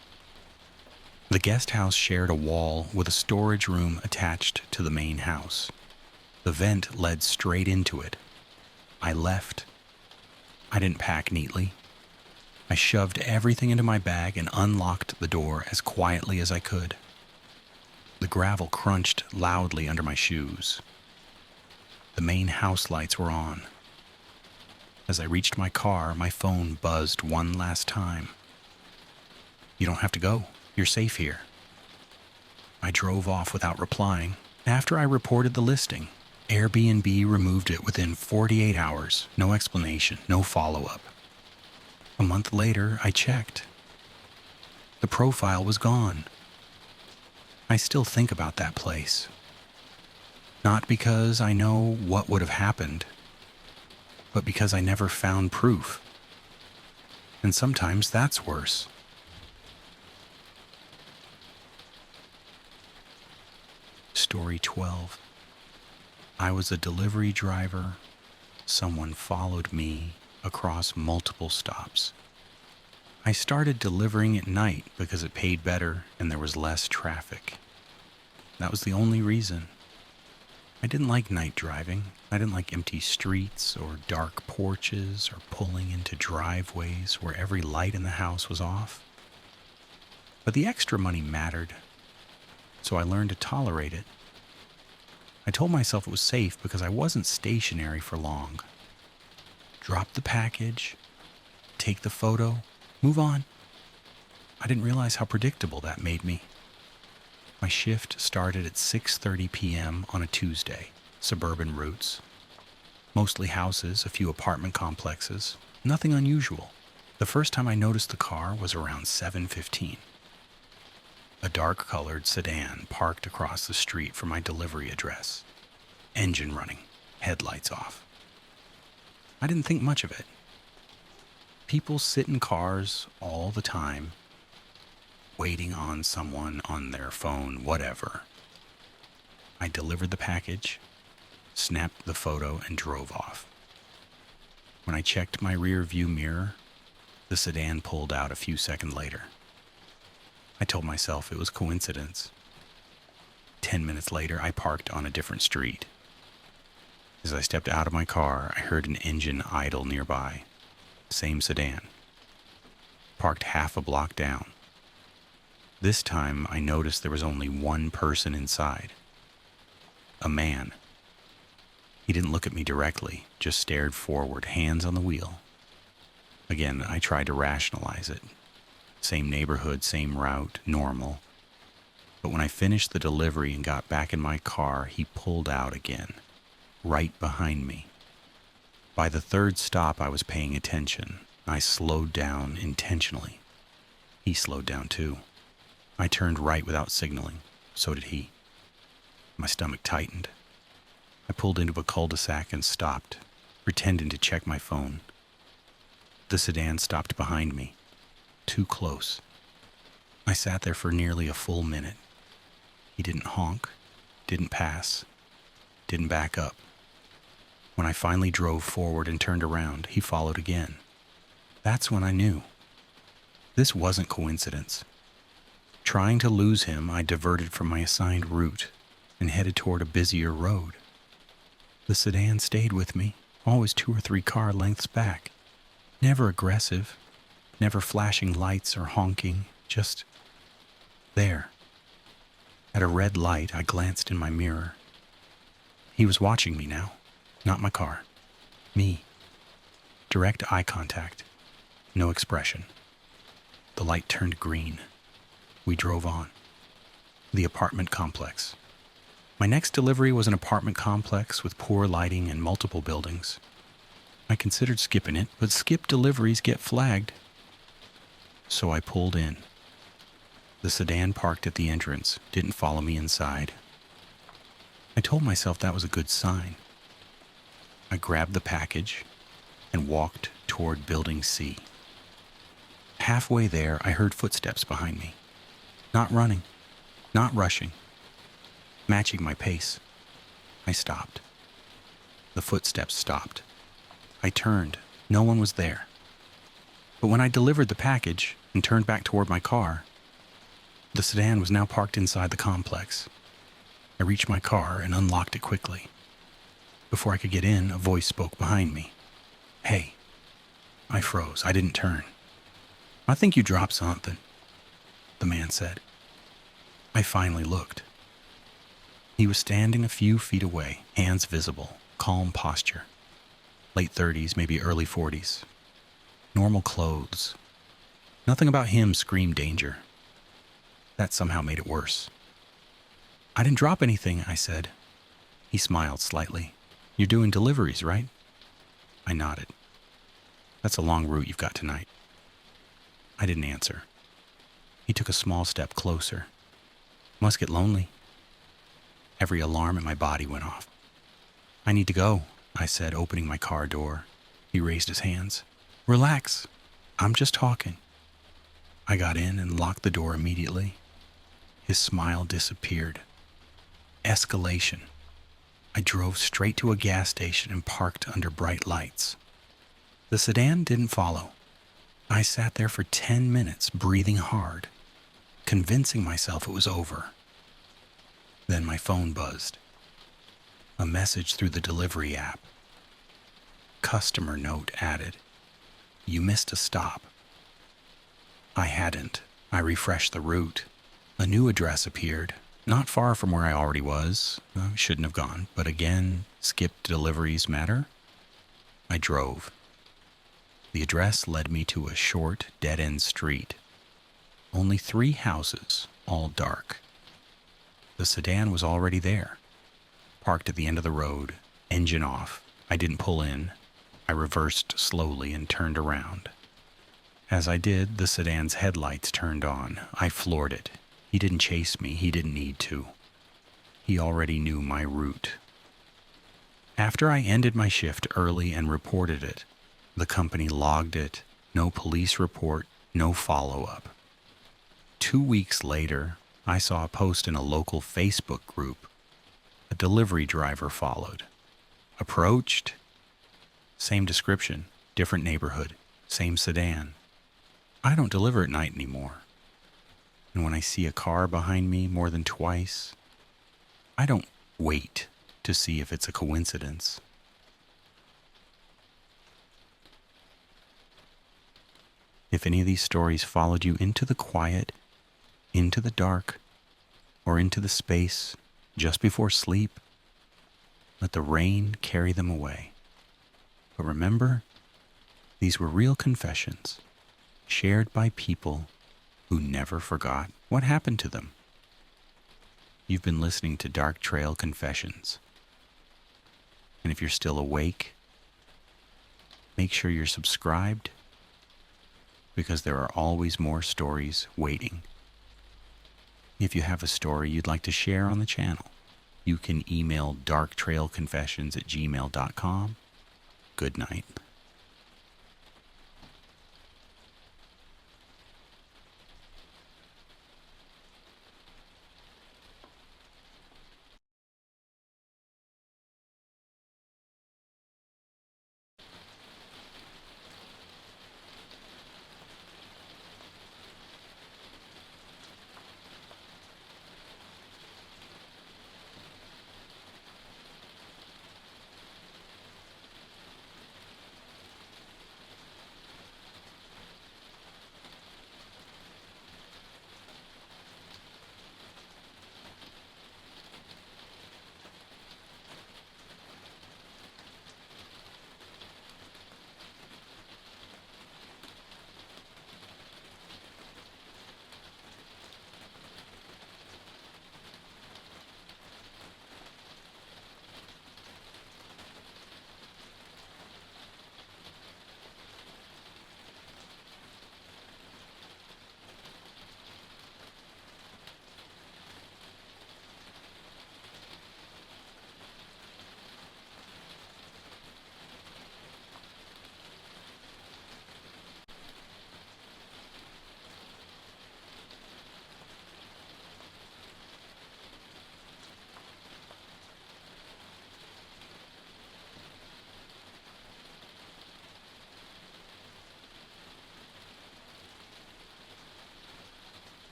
The guest house shared a wall with a storage room attached to the main house. The vent led straight into it. I left. I didn't pack neatly. I shoved everything into my bag and unlocked the door as quietly as I could. The gravel crunched loudly under my shoes. The main house lights were on. As I reached my car, my phone buzzed one last time. You don't have to go. You're safe here. I drove off without replying. After I reported the listing, Airbnb removed it within 48 hours. No explanation, no follow-up. A month later, I checked. The profile was gone. I still think about that place. Not because I know what would have happened, but because I never found proof. And sometimes that's worse. Story 12. I was a delivery driver. Someone followed me across multiple stops. I started delivering at night because it paid better and there was less traffic. That was the only reason. I didn't like night driving. I didn't like empty streets or dark porches or pulling into driveways where every light in the house was off. But the extra money mattered, so I learned to tolerate it. I told myself it was safe because I wasn't stationary for long. Drop the package, take the photo, move on. I didn't realize how predictable that made me. My shift started at 6:30 p.m. on a Tuesday, suburban routes. Mostly houses, a few apartment complexes, nothing unusual. The first time I noticed the car was around 7:15. A dark-colored sedan parked across the street from my delivery address. Engine running, headlights off. I didn't think much of it. People sit in cars all the time, waiting on someone on their phone, whatever. I delivered the package, snapped the photo, and drove off. When I checked my rear view mirror, the sedan pulled out a few seconds later. I told myself it was coincidence. 10 minutes later, I parked on a different street. As I stepped out of my car, I heard an engine idle nearby. Same sedan. Parked half a block down. This time, I noticed there was only one person inside. A man. He didn't look at me directly, just stared forward, hands on the wheel. Again, I tried to rationalize it. Same neighborhood, same route, normal. But when I finished the delivery and got back in my car, he pulled out again, right behind me. By the third stop, I was paying attention. I slowed down intentionally. He slowed down too. I turned right without signaling. So did he. My stomach tightened. I pulled into a cul-de-sac and stopped, pretending to check my phone. The sedan stopped behind me, too close. I sat there for nearly a full minute. He didn't honk, didn't pass, didn't back up. When I finally drove forward and turned around, he followed again. That's when I knew. This wasn't coincidence. Trying to lose him, I diverted from my assigned route and headed toward a busier road. The sedan stayed with me, always 2 or 3 car lengths back. Never aggressive, never flashing lights or honking, just there. At a red light, I glanced in my mirror. He was watching me now, not my car. Me. Direct eye contact, no expression. The light turned green. We drove on. The apartment complex. My next delivery was an apartment complex with poor lighting and multiple buildings. I considered skipping it, but skip deliveries get flagged. So I pulled in. The sedan parked at the entrance, didn't follow me inside. I told myself that was a good sign. I grabbed the package and walked toward Building C. Halfway there, I heard footsteps behind me. Not running, not rushing, matching my pace. I stopped. The footsteps stopped. I turned. No one was there. But when I delivered the package and turned back toward my car, the sedan was now parked inside the complex. I reached my car and unlocked it quickly. Before I could get in, a voice spoke behind me. "Hey." I froze. I didn't turn. "I think you dropped something," the man said. I finally looked. He was standing a few feet away, hands visible, calm posture. Late 30s, maybe early 40s. Normal clothes. Nothing about him screamed danger. That somehow made it worse. "I didn't drop anything," I said. He smiled slightly. "You're doing deliveries, right?" I nodded. "That's a long route you've got tonight." I didn't answer. He took a small step closer. "Must get lonely." Every alarm in my body went off. "I need to go," I said, opening my car door. He raised his hands. "Relax. I'm just talking." I got in and locked the door immediately. His smile disappeared. Escalation. I drove straight to a gas station and parked under bright lights. The sedan didn't follow. I sat there for 10 minutes, breathing hard, convincing myself it was over. Then my phone buzzed. A message through the delivery app. Customer note added. "You missed a stop." I hadn't. I refreshed the route. A new address appeared, not far from where I already was. I shouldn't have gone, but again, skipped deliveries matter. I drove. The address led me to a short, dead-end street. Only 3 houses, all dark. The sedan was already there, parked at the end of the road, engine off. I didn't pull in. I reversed slowly and turned around. As I did, the sedan's headlights turned on. I floored it. He didn't chase me. He didn't need to. He already knew my route. After I ended my shift early and reported it, the company logged it. No police report, no follow-up. 2 weeks later, I saw a post in a local Facebook group. A delivery driver followed. Approached. Same description, different neighborhood, same sedan. I don't deliver at night anymore. And when I see a car behind me more than twice, I don't wait to see if it's a coincidence. If any of these stories followed you into the quiet, into the dark, or into the space just before sleep, Let the rain carry them away. But remember, these were real confessions, shared by people who never forgot what happened to them. You've been listening to Dark Trail Confessions. And if you're still awake, make sure you're subscribed, because there are always more stories waiting. If you have a story you'd like to share on the channel, you can email darktrailconfessions@gmail.com. Good night.